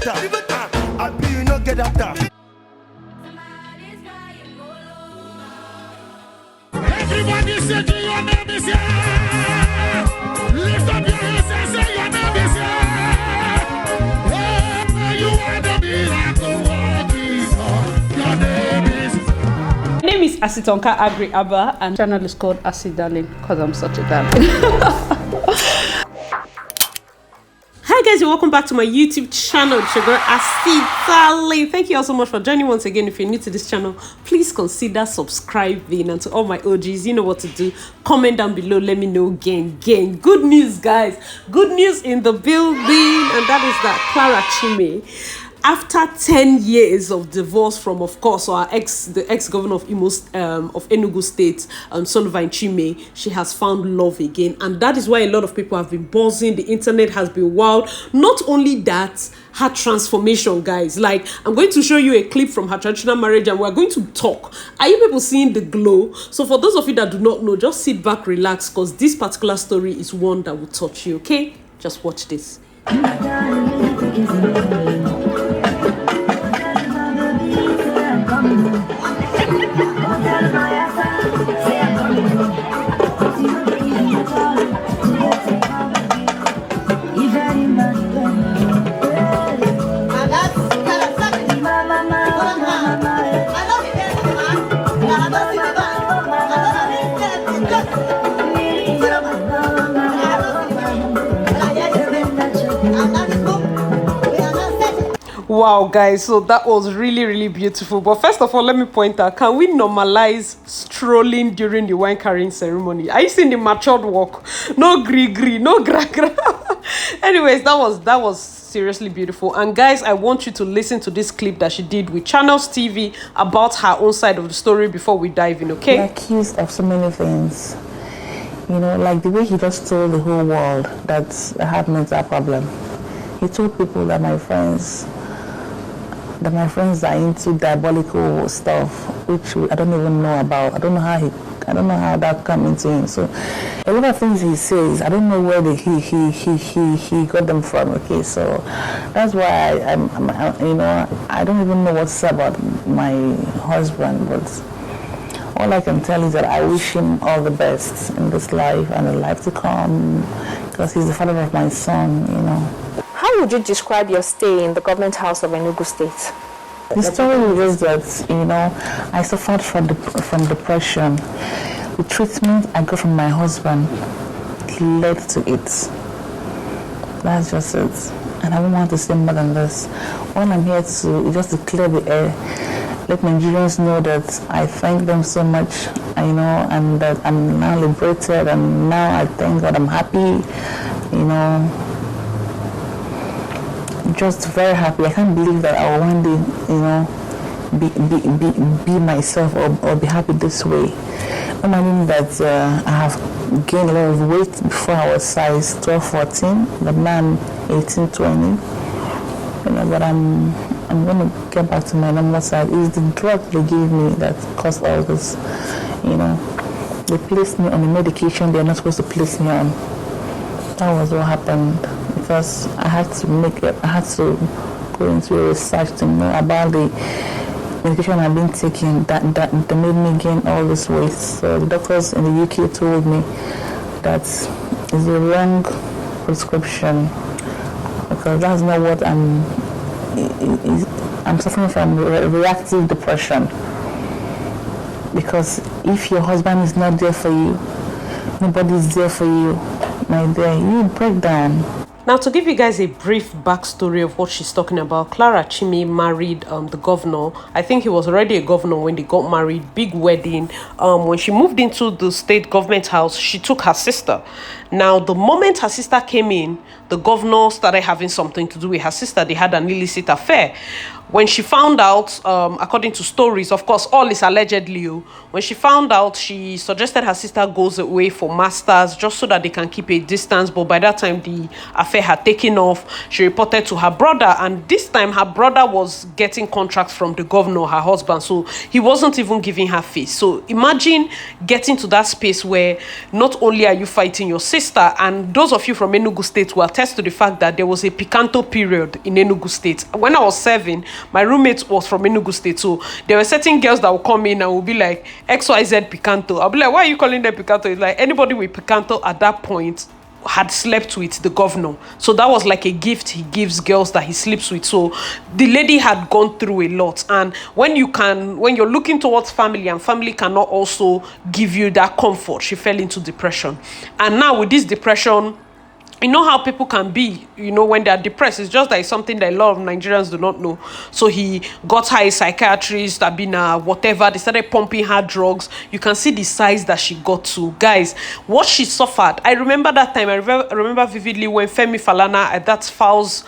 after. I be you no get after. Everybody say to your name is here. Lift up your hands and say your name is here. Oh, you are the miracle working God. Your name is. My name is Asitonka Agri Abba, and channel is called Asi Darling because I'm such a darling. Hi guys, and welcome back to my YouTube channel. It's your girl Asi Darling. Thank you all so much for joining once again. If you're new to this channel, please consider subscribing, and to all my OGs, you know what to do. Comment down below, let me know. Gang. Good news, guys. Good news in the building, and that is that Clara Chime, after 10 years of divorce from, of course, the ex-governor of Enugu State, Sullivan Chime, she has found love again. And that is why a lot of people have been buzzing. The internet has been wild. Not only that, her transformation, guys. Like, I'm going to show you a clip from her traditional marriage, and we're going to talk. Are you people seeing the glow? So for those of you that do not know, just sit back, relax, because this particular story is one that will touch you, okay? Just watch this. Wow, guys, so that was really beautiful. But first of all, let me point out, can we normalize strolling during the wine carrying ceremony? Are you seeing the matured walk? No gree, no gra. Anyways, that was seriously beautiful. And guys, I want you to listen to this clip that she did with Channels TV about her own side of the story before we dive in, okay? We're accused of so many things. You know, like the way he just told the whole world that I have mental problem. He told people that my friends are into diabolical stuff, which I don't even know about. I don't know how that come into him. So a lot of things he says, I don't know where he got them from. Okay, so that's why I'm you know, I don't even know what's about my husband, but all I can tell is that I wish him all the best in this life and the life to come, because he's the father of my son, you know. How would you describe your stay in the government house of Enugu State? The story is that, you know, I suffered from depression. The treatment I got from my husband led to it. That's just it. And I don't want to say more than this. All I'm here to is just to clear the air. Let Nigerians know that I thank them so much, you know, and that I'm now liberated, and now I thank God I'm happy, you know. Just very happy. I can't believe that I will one day, you know, be myself or be happy this way. Imagine that I have gained a lot of weight. Before I was size 12, 14, but now I'm 18, 20. You know, but I'm going to get back to my normal size. It's the drug they gave me that caused all this. You know, they placed me on a medication they're not supposed to place me on. That was what happened. Because I had to go into a research to know about the medication I've been taking that made me gain all this weight. So the doctors in the UK told me that it's a wrong prescription, because that's not what I'm suffering from reactive depression. Because if your husband is not there for you, nobody is there for you, my dear, you break down. Now, to give you guys a brief backstory of what she's talking about, Clara Chime married the governor. I think he was already a governor when they got married. Big wedding. When she moved into the state government house, she took her sister. Now, the moment her sister came in, the governor started having something to do with her sister. They had an illicit affair. When she found out, according to stories, of course, all is allegedly, when she found out, she suggested her sister goes away for masters just so that they can keep a distance. But by that time, the affair had taken off. She reported to her brother, and this time her brother was getting contracts from the governor, her husband, so he wasn't even giving her face. So imagine getting to that space where not only are you fighting your sister, and those of you from Enugu State will attest to the fact that there was a picanto period in Enugu State. When I was 7, my roommate was from Enugu State, so there were certain girls that would come in and would be like, XYZ picanto. I'll be like, why are you calling them picanto? It's like anybody with picanto at that point had slept with the governor, so that was like a gift he gives girls that he sleeps with. So the lady had gone through a lot, and when you're looking towards family and family cannot also give you that comfort, she fell into depression. And now with this depression, you know how people can be, when they're depressed. It's just that it's something that a lot of Nigerians do not know. So he got her a psychiatrist, whatever. They started pumping her drugs. You can see the size that she got to. Guys, what she suffered. I remember that time. I remember vividly when Femi Falana, that's Fowls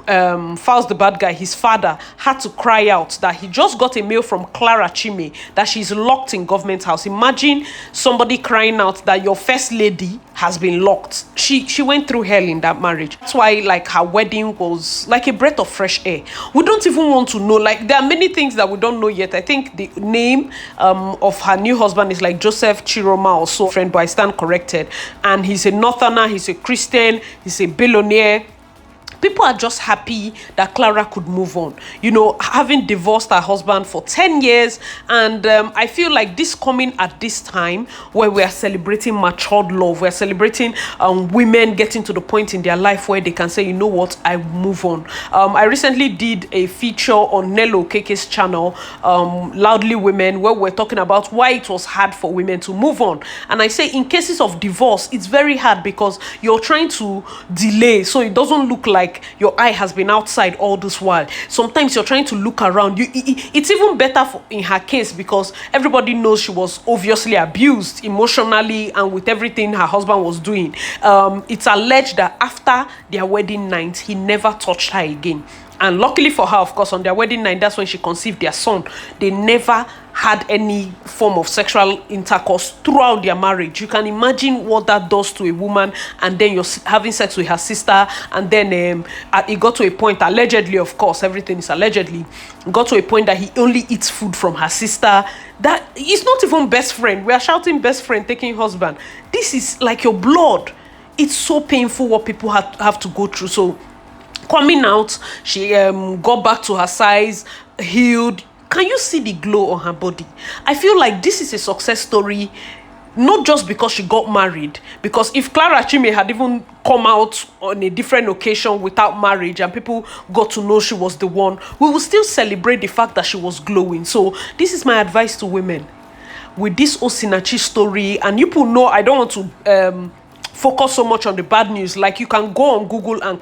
the bad guy, his father, had to cry out that he just got a mail from Clara Chime that she's locked in government house. Imagine somebody crying out that your first lady has been locked. She went through hell in that marriage. That's why like her wedding was like a breath of fresh air. We don't even want to know, like there are many things that we don't know yet. I think the name of her new husband is like Joseph Chiroma or so, friend, but I stand corrected. And he's a northerner, he's a Christian, he's a billionaire. People are just happy that Clara could move on, having divorced her husband for 10 years. And I feel like this coming at this time where we are celebrating matured love, we're celebrating women getting to the point in their life where they can say, you know what, I move on. I recently did a feature on Nello Keke's channel, Loudly Women, where we're talking about why it was hard for women to move on. And I say in cases of divorce, it's very hard because you're trying to delay so it doesn't look like your eye has been outside all this while. Sometimes you're trying to look around. It's even better in her case because everybody knows she was obviously abused emotionally and with everything her husband was doing. It's alleged that after their wedding night, he never touched her again. And luckily for her, of course, on their wedding night, that's when she conceived their son. They never had any form of sexual intercourse throughout their marriage. You can imagine what that does to a woman, and then you're having sex with her sister, and then it got to a point, allegedly, of course, everything is allegedly, got to a point that he only eats food from her sister. That is not even best friend. We are shouting best friend taking husband. This is like your blood. It's so painful what people have to go through. So coming out, she got back to her size, healed. Can you see the glow on her body? I feel like this is a success story, not just because she got married. Because if Clara Chime had even come out on a different occasion without marriage and people got to know she was the one, we will still celebrate the fact that she was glowing. So this is my advice to women. With this Osinachi story, and you people know I don't want to focus so much on the bad news. Like you can go on Google and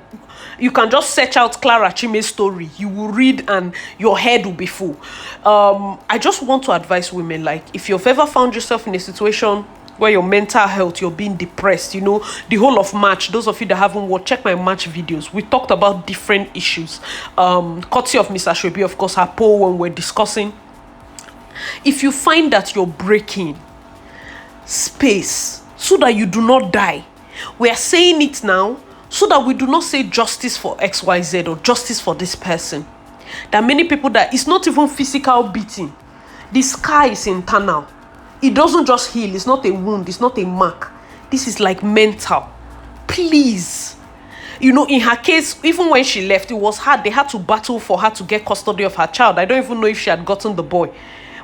you can just search out Clara Chime's story. You will read and your head will be full. I just want to advise women, like if you've ever found yourself in a situation where your mental health, you're being depressed, the whole of March, those of you that haven't watched, check my March videos. We talked about different issues. Courtesy of Mr. Shobi, of course, her poll when we're discussing. If you find that you're breaking space so that you do not die, we are saying it now so that we do not say justice for XYZ or justice for this person. There are many people that it's not even physical beating. The scar is internal. It doesn't just heal. It's not a wound. It's not a mark. This is like mental. Please. In her case, even when she left, it was hard. They had to battle for her to get custody of her child. I don't even know if she had gotten the boy.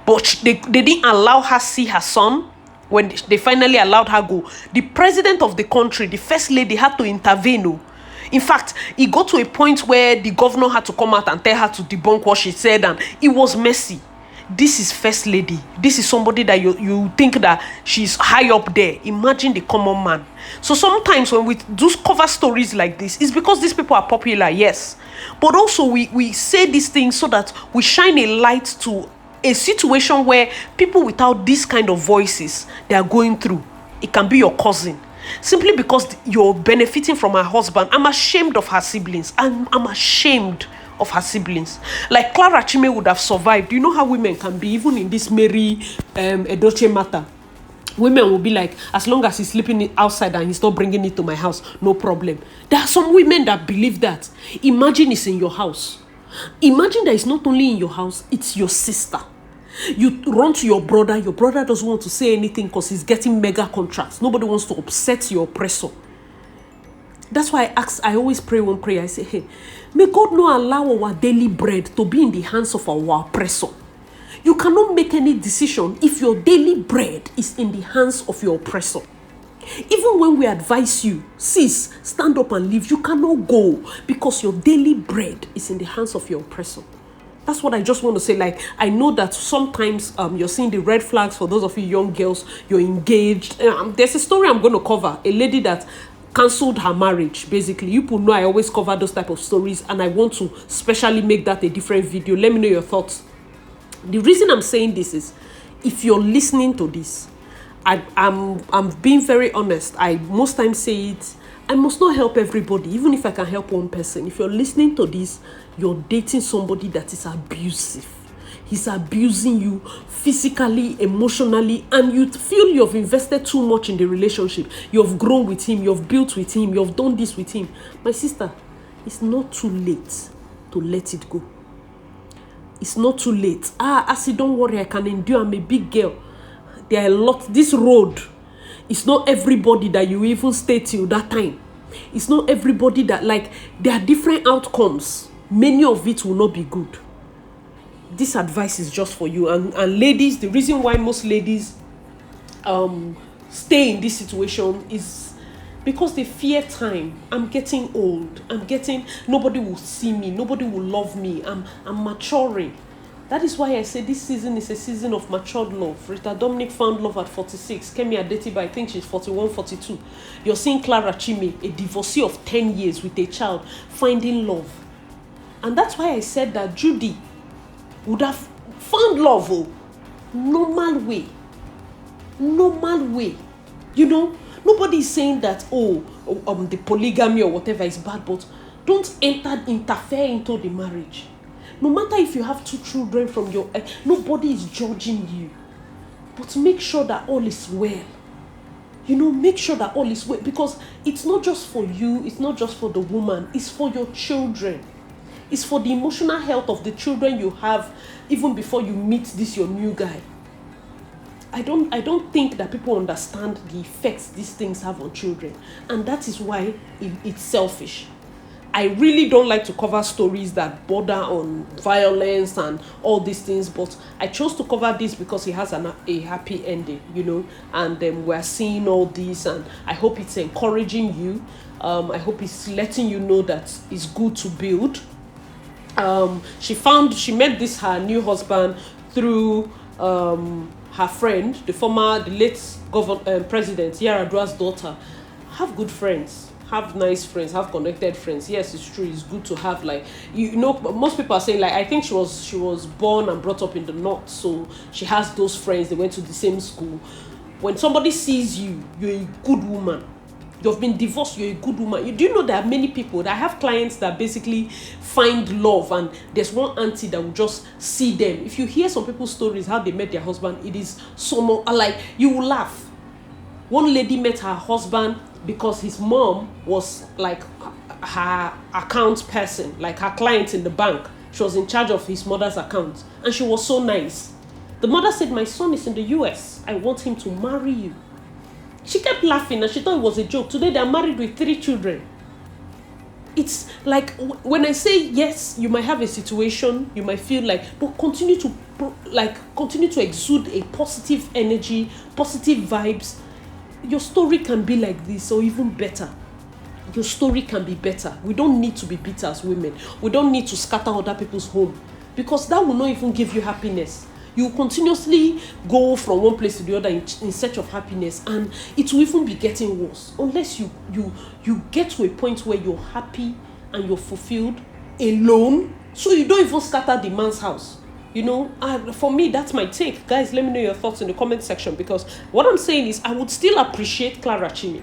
But they didn't allow her see her son. When they finally allowed her go, the president of the country, the first lady, had to intervene. In fact, it got to a point where the governor had to come out and tell her to debunk what she said, and it was messy. This is first lady. This is somebody that you think that she's high up there. Imagine the common man. So sometimes when we do cover stories like this, it's because these people are popular, yes. But also we say these things so that we shine a light to a situation where people without this kind of voices, they are going through. It can be your cousin. Simply because you're benefiting from her husband. I'm ashamed of her siblings. I'm ashamed of her siblings. Like Clara Chime would have survived. You know how women can be, even in this Mary Edoche matter. Women will be like, as long as he's sleeping outside and he's not bringing it to my house, no problem. There are some women that believe that. Imagine it's in your house. Imagine that it's not only in your house, it's your sister. You run to your brother doesn't want to say anything because he's getting mega contracts. Nobody wants to upset your oppressor. That's why I always pray one prayer. I say, hey, may God not allow our daily bread to be in the hands of our oppressor. You cannot make any decision if your daily bread is in the hands of your oppressor. Even when we advise you, sis, stand up and leave, you cannot go because your daily bread is in the hands of your oppressor. That's what I just want to say. Like, I know that sometimes you're seeing the red flags for those of you young girls, you're engaged. There's a story I'm going to cover, a lady that cancelled her marriage. Basically, you people know I always cover those type of stories, and I want to specially make that a different video. Let me know your thoughts. The reason I'm saying this is, if you're listening to this, I'm being very honest. I most times say it, I must not help everybody, even if I can help one person. If you're listening to this, you're dating somebody that is abusive. He's abusing you physically, emotionally, and you feel you've invested too much in the relationship. You've grown with him, you've built with him, you've done this with him. My sister, it's not too late to let it go. It's not too late. Asi, don't worry, I can endure. I'm a big girl. There are a lot. This road, it's not everybody that you even stay till that time. It's not everybody that, like, there are different outcomes. Many of it will not be good. This advice is just for you. And ladies, the reason why most ladies stay in this situation is because they fear time. I'm getting old. Nobody will see me. Nobody will love me. I'm maturing. That is why I say this season is a season of matured love. Rita Dominic found love at 46. Kemi Adetiba, I think she's 41, 42. You're seeing Clara Chime, a divorcee of 10 years with a child, finding love. And that's why I said that Judy would have found love, normal way. You know, nobody is saying that, the polygamy or whatever is bad, but don't interfere into the marriage. No matter if you have 2 children from your ex, nobody is judging you. But make sure that all is well. You know, make sure that all is well. Because it's not just for you, it's not just for the woman, it's for your children. It's for the emotional health of the children you have, even before you meet your new guy. I don't think that people understand the effects these things have on children. And that is why it's selfish. I really don't like to cover stories that border on violence and all these things, but I chose to cover this because it has a happy ending, you know, and we're seeing all this, and I hope it's encouraging you. I hope it's letting you know that it's good to build. She met her new husband through her friend, the late president, Yar'Adua's daughter. Have good friends. Have nice friends, have connected friends. Yes, it's true. It's good to have, like, you know, most people are saying, like, I think she was born and brought up in the north, so she has those friends. They went to the same school. When somebody sees you, you're a good woman. You've been divorced, you're a good woman. Do you know there are many people that have clients that basically find love, and there's one auntie that will just see them. If you hear some people's stories, how they met their husband, it is so much, like, you will laugh. One lady met her husband because his mom was like her account person, like her client in the bank. She was in charge of his mother's account, and she was so nice. The mother said, my son is in the US. I want him to marry you. She kept laughing and she thought it was a joke. Today they are married with 3 children. It's like, when I say yes, you might have a situation, you might feel like, but continue to exude a positive energy, positive vibes. Your story can be like this, or even better. Your story can be better. We don't need to be bitter as women. We don't need to scatter other people's home, because that will not even give you happiness. You continuously go from one place to the other in search of happiness, and it will even be getting worse unless you get to a point where you're happy and you're fulfilled alone, so you don't even scatter the man's house. You know, for me, that's my take. Guys, let me know your thoughts in the comment section, because what I'm saying is I would still appreciate Clara Chime,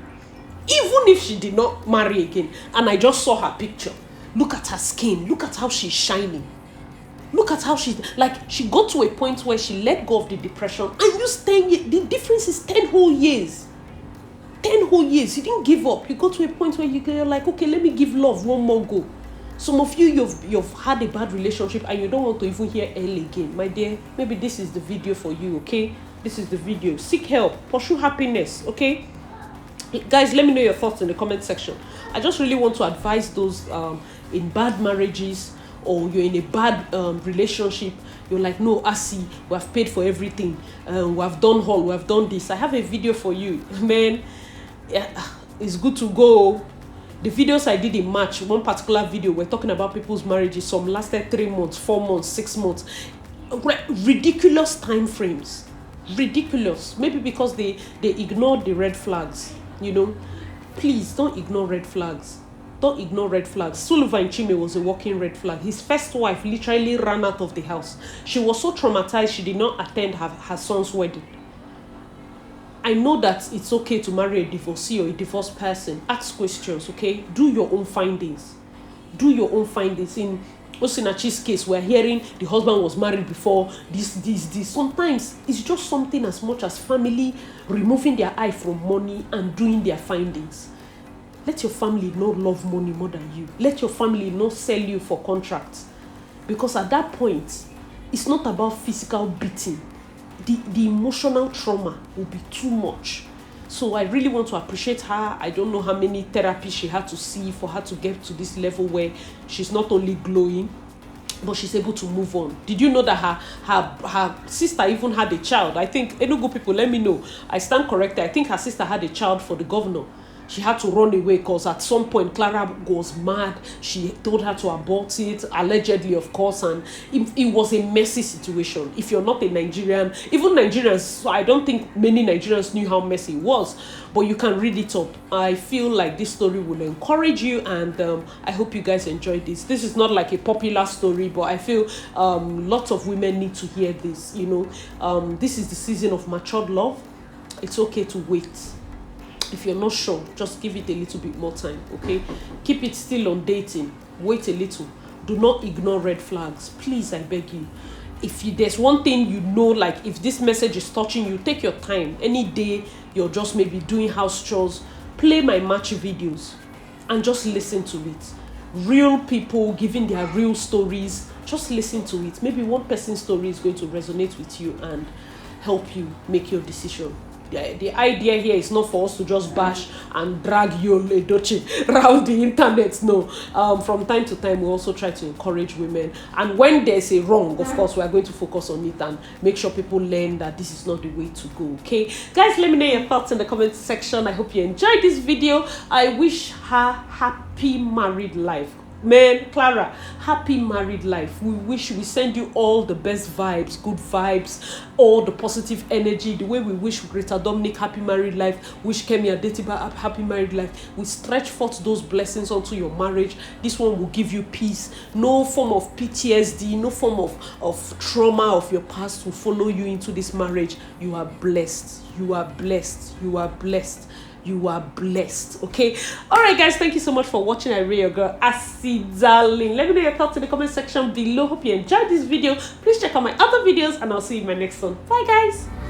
even if she did not marry again. And I just saw her picture. Look at her skin. Look at how she's shining. Look at how she got to a point where she let go of the depression and used 10 years. The difference is 10 whole years. 10 whole years. You didn't give up. You got to a point where you're like, okay, let me give love one more go. Some of you, you've had a bad relationship and you don't want to even hear L again. My dear, maybe this is the video for you, okay? This is the video. Seek help. Pursue happiness, okay? Guys, let me know your thoughts in the comment section. I just really want to advise those in bad marriages, or you're in a bad relationship. You're like, no, Asi, we have paid for everything, we have done all, we have done this. I have a video for you, man. Yeah, it's good to go. The videos I did in March, one particular video, we're talking about people's marriages. Some lasted 3 months, 4 months, 6 months. Ridiculous time frames. Ridiculous. Maybe because they ignored the red flags, you know. Please don't ignore red flags. Don't ignore red flags. Sullivan Chime was a walking red flag. His first wife literally ran out of the house. She was so traumatized she did not attend her son's wedding. I know that it's okay to marry a divorcee or a divorced person. Ask questions, okay? Do your own findings. Do your own findings. In Osinachi's case, we're hearing the husband was married before, this. Sometimes it's just something as much as family removing their eye from money and doing their findings. Let your family not love money more than you. Let your family not sell you for contracts. Because at that point, it's not about physical beating. The emotional trauma will be too much. So I really want to appreciate her. I don't know how many therapies she had to see for her to get to this level where she's not only glowing, but she's able to move on. Did you know that her sister even had a child? I think, Enugu people, let me know. I stand corrected. I think her sister had a child for the governor. She had to run away because at some point Clara was mad. She told her to abort it, allegedly, of course, and it was a messy situation. If you're not a Nigerian, even Nigerians, I don't think many Nigerians knew how messy it was, but you can read it up. I feel like this story will encourage you, and I hope you guys enjoyed this. This is not like a popular story, but I feel lots of women need to hear this. You know, this is the season of matured love. It's okay to wait. If you're not sure, just give it a little bit more time, okay? Keep it still on dating. Wait a little. Do not ignore red flags. Please, I beg you. If there's one thing you know, like if this message is touching you, take your time. Any day you're just maybe doing house chores, play my match videos and just listen to it. Real people giving their real stories, just listen to it. Maybe one person's story is going to resonate with you and help you make your decision. The idea here is not for us to just bash and drag Yul Edochie around the internet. No. From time to time, we also try to encourage women. And when there's a wrong, of course, we are going to focus on it and make sure people learn that this is not the way to go. Okay, guys, let me know your thoughts in the comment section. I hope you enjoyed this video. I wish her happy married life. Man, Clara, happy married life. We send you all the best vibes, good vibes, all the positive energy, the way we wish Greta Dominic happy married life, wish Kemi Adetiba happy married life. We stretch forth those blessings onto your marriage. This one will give you peace. No form of PTSD, no form of trauma of your past will follow you into this marriage. You are blessed. You are blessed. You are blessed. You are blessed. Okay, all right, guys, thank you so much for watching. I really your girl Asi darling. Let me know your thoughts in the comment section below. Hope you enjoyed this video. Please check out my other videos and I'll see you in my next one. Bye, guys.